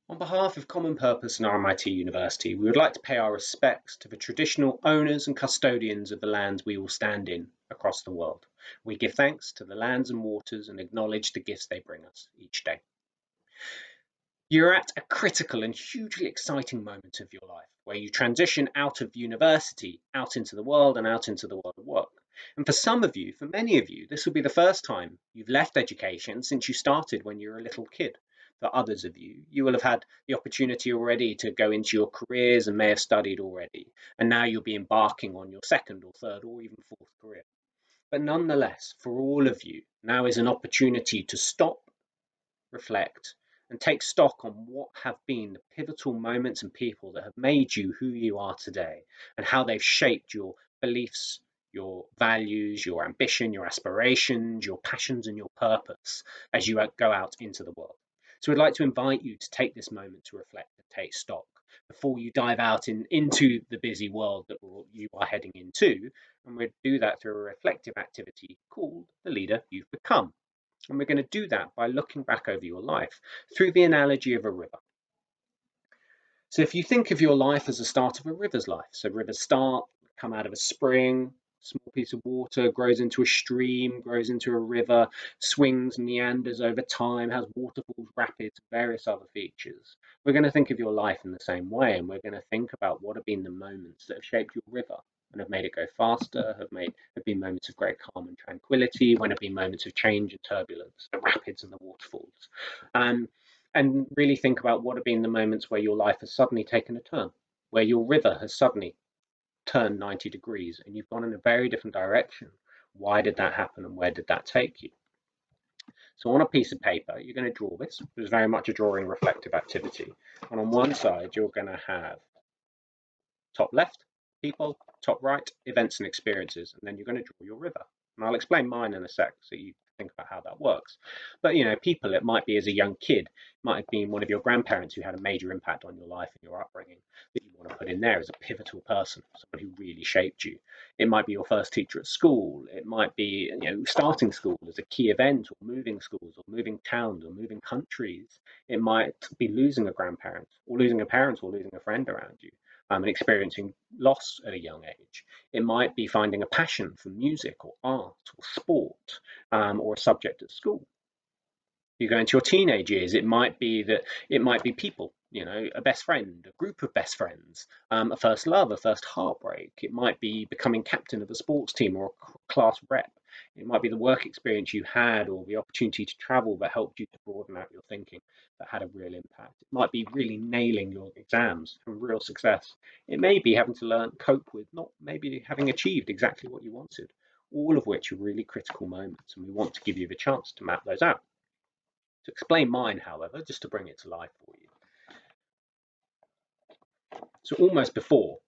On behalf of Common Purpose and RMIT University, we would like to pay our respects to the traditional owners and custodians of the lands we all stand in across the world. We give thanks to the lands and waters and acknowledge the gifts they bring us each day. You're at a critical and hugely exciting moment of your life where you transition out of university, out into the world and out into the world of work. And for some of you, for many of you, this will be the first time you've left education since you started when you were a little kid. For others of you, you will have had the opportunity already to go into your careers and may have studied already. And now you'll be embarking on your second or third or even fourth career. But nonetheless, for all of you, now is an opportunity to stop, reflect, and take stock on what have been the pivotal moments and people that have made you who you are today and how they've shaped your beliefs, your values, your ambition, your aspirations, your passions, and your purpose as you go out into the world. So we'd like to invite you to take this moment to reflect and take stock before you dive out into the busy world that you are heading into. And we'll do that through a reflective activity called The Leader You've Become. And we're going to do that by looking back over your life through the analogy of a river. So if you think of your life as the start of a river's life, so rivers start, come out of a spring, small piece of water, grows into a stream, grows into a river, swings, meanders over time, has waterfalls, rapids, various other features. We're going to think of your life in the same way, and we're going to think about what have been the moments that have shaped your river and have made it go faster, have been moments of great calm and tranquility, when have been moments of change and turbulence, the rapids and the waterfalls. And really think about what have been the moments where your life has suddenly taken a turn, where your river has suddenly turned 90 degrees and you've gone in a very different direction. Why did that happen and where did that take you? So on a piece of paper, you're going to draw this. It's very much a drawing reflective activity. And on one side, you're going to have top left, people, top right, events and experiences, and then you're going to draw your river. And I'll explain mine in a sec so you think about how that works. But people, it might be as a young kid, it might have been one of your grandparents who had a major impact on your life and your upbringing that you want to put in there as a pivotal person, someone who really shaped you. It might be your first teacher at school. It might be starting school as a key event, or moving schools, or moving towns, or moving countries. It might be losing a grandparent, or losing a parent, or losing a friend around you. And experiencing loss at a young age. It might be finding a passion for music or art or sport, or a subject at school. You go into your teenage years, it might be people, a best friend, a group of best friends, a first love, a first heartbreak. It might be becoming captain of a sports team or a class rep. It might be the work experience you had or the opportunity to travel that helped you to broaden out your thinking, that had a real impact. It might be really nailing your exams and real success. It may be having to learn cope with not maybe having achieved exactly what you wanted, all of which are really critical moments, and we want to give you the chance to map those out. To explain mine, however, just to bring it to life for you. So almost before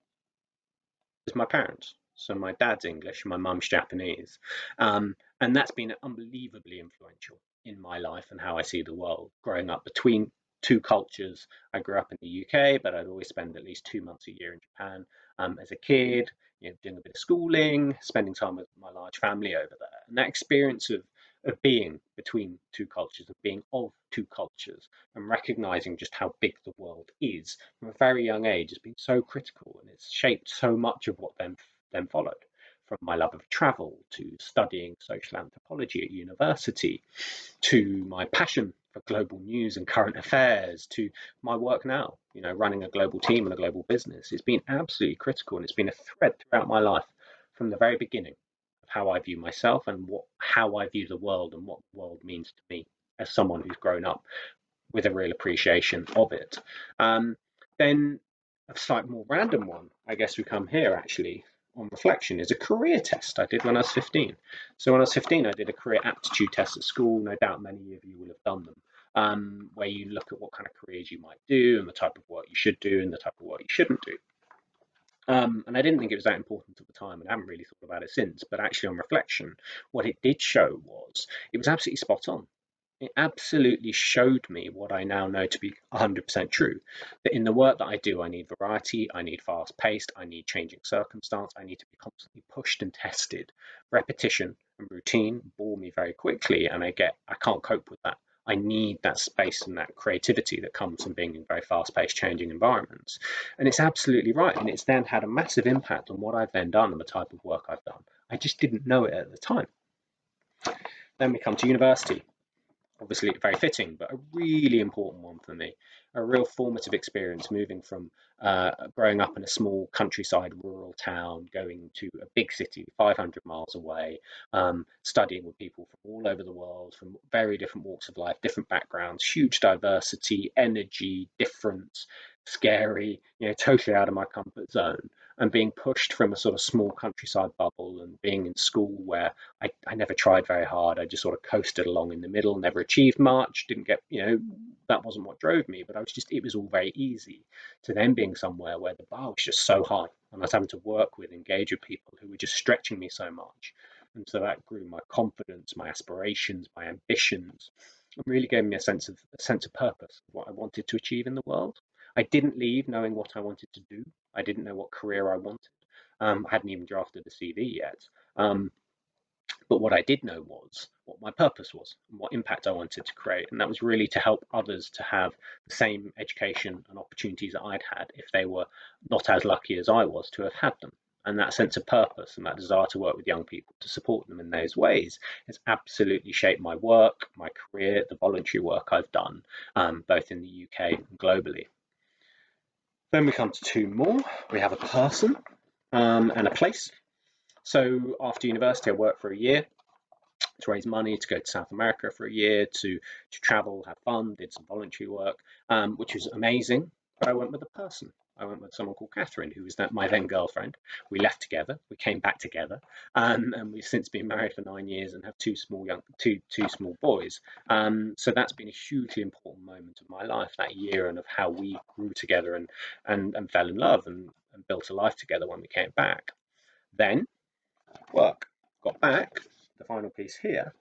was my parents. So my dad's English, my mum's Japanese. And that's been unbelievably influential in my life and how I see the world. Growing up between two cultures, I grew up in the UK, but I'd always spend at least 2 months a year in Japan as a kid, doing a bit of schooling, spending time with my large family over there. And that experience of being between two cultures, of being of two cultures, and recognizing just how big the world is from a very young age has been so critical, and it's shaped so much of what then followed. From my love of travel to studying social anthropology at university, to my passion for global news and current affairs, to my work now, running a global team and a global business. It's been absolutely critical, and it's been a thread throughout my life from the very beginning of how I view myself and how I view the world and what the world means to me as someone who's grown up with a real appreciation of it. Then a slightly more random one, I guess we come here actually on reflection, is a career test I did when I was 15. So when I was 15, I did a career aptitude test at school. No doubt many of you will have done them, where you look at what kind of careers you might do and the type of work you should do and the type of work you shouldn't do. And I didn't think it was that important at the time, and I haven't really thought about it since. But actually, on reflection, what it did show was it was absolutely spot on. It absolutely showed me what I now know to be 100% true, that in the work that I do, I need variety, I need fast paced, I need changing circumstance, I need to be constantly pushed and tested. Repetition and routine bore me very quickly, and I can't cope with that. I need that space and that creativity that comes from being in very fast-paced, changing environments. And it's absolutely right. And it's then had a massive impact on what I've then done and the type of work I've done. I just didn't know it at the time. Then we come to university. Obviously very fitting, but a really important one for me. A real formative experience, moving from growing up in a small countryside rural town, going to a big city 500 miles away, studying with people from all over the world, from very different walks of life, different backgrounds, huge diversity, energy, difference, scary, totally out of my comfort zone, and being pushed from a sort of small countryside bubble and being in school where I never tried very hard. I just sort of coasted along in the middle, never achieved much, didn't get, that wasn't what drove me, but it was all very easy, to then being somewhere where the bar was just so high and I was having to work with, engage with people who were just stretching me so much. And so that grew my confidence, my aspirations, my ambitions, and really gave me a sense of purpose, what I wanted to achieve in the world. I didn't leave knowing what I wanted to do. I didn't know what career I wanted. I hadn't even drafted a CV yet. But what I did know was what my purpose was and what impact I wanted to create. And that was really to help others to have the same education and opportunities that I'd had if they were not as lucky as I was to have had them. And that sense of purpose and that desire to work with young people to support them in those ways has absolutely shaped my work, my career, the voluntary work I've done, both in the UK and globally. Then we come to two more. We have a person and a place. So after university, I worked for a year to raise money to go to South America for a year, to travel, have fun, did some voluntary work, which was amazing. But I went with a person. I went with someone called Catherine, who was my then girlfriend. We left together. We came back together, and we've since been married for 9 years and have two small boys. So that's been a hugely important moment of my life, that year, and of how we grew together and fell in love and built a life together when we came back. Then work. Got back, the final piece here,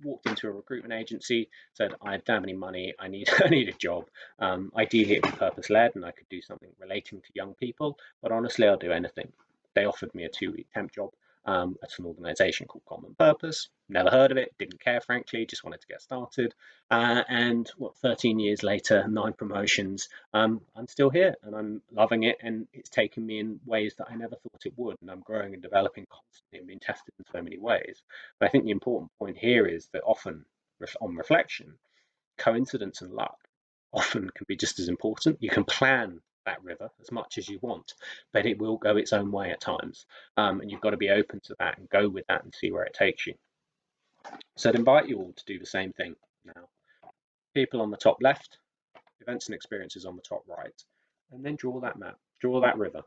walked into a recruitment agency, said I don't have any money, I need a job. Ideally it'd be purpose-led and I could do something relating to young people, but honestly I'll do anything. They offered me a 2-week temp job at an organisation called Common Purpose. Never heard of it, didn't care frankly, just wanted to get started. And 13 years later, 9 promotions, I'm still here and I'm loving it, and it's taken me in ways that I never thought it would, and I'm growing and developing constantly and being tested in so many ways. But I think the important point here is that often, on reflection, coincidence and luck often can be just as important. You can plan that river as much as you want, but it will go its own way at times, and you've got to be open to that and go with that and see where it takes you. So I'd invite you all to do the same thing now. People on the top left, events and experiences on the top right, and then draw that map, draw that river.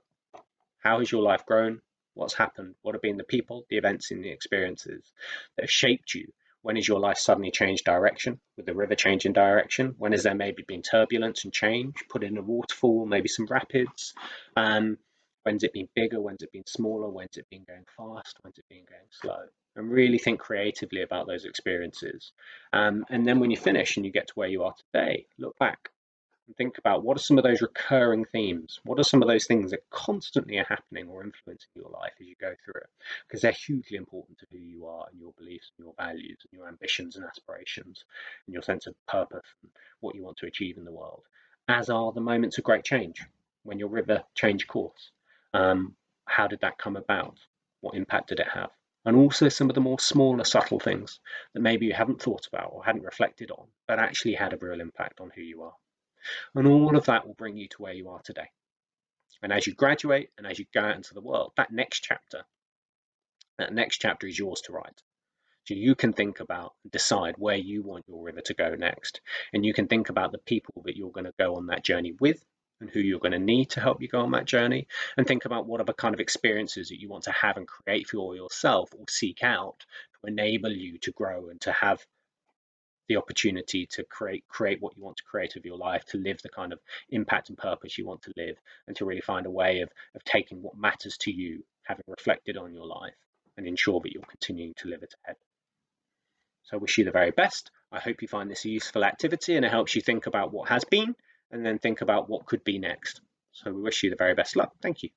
How has your life grown? What's happened? What have been the people, the events, and the experiences that have shaped you? When has your life suddenly changed direction, with the river changing direction? When has there maybe been turbulence and change, put in a waterfall, maybe some rapids? When's it been bigger? When's it been smaller? When's it been going fast? When's it been going slow? And really think creatively about those experiences. And then when you finish and you get to where you are today, look back and think about what are some of those recurring themes? What are some of those things that constantly are happening or influencing your life as you go through it? Because they're hugely important to who you are and your beliefs and your values and your ambitions and aspirations and your sense of purpose and what you want to achieve in the world, as are the moments of great change when your river changed course. How did that come about? What impact did it have? And also some of the more smaller, subtle things that maybe you haven't thought about or hadn't reflected on, but actually had a real impact on who you are. And all of that will bring you to where you are today. And as you graduate and as you go out into the world, that next chapter is yours to write. So you can think about, decide where you want your river to go next. And you can think about the people that you're going to go on that journey with and who you're going to need to help you go on that journey. And think about what other kind of experiences that you want to have and create for yourself or seek out to enable you to grow and to have the opportunity to create what you want to create of your life, to live the kind of impact and purpose you want to live, and to really find a way of taking what matters to you, having reflected on your life, and ensure that you're continuing to live it ahead. So I wish you the very best. I hope you find this a useful activity and it helps you think about what has been and then think about what could be next. So we wish you the very best luck. Thank you.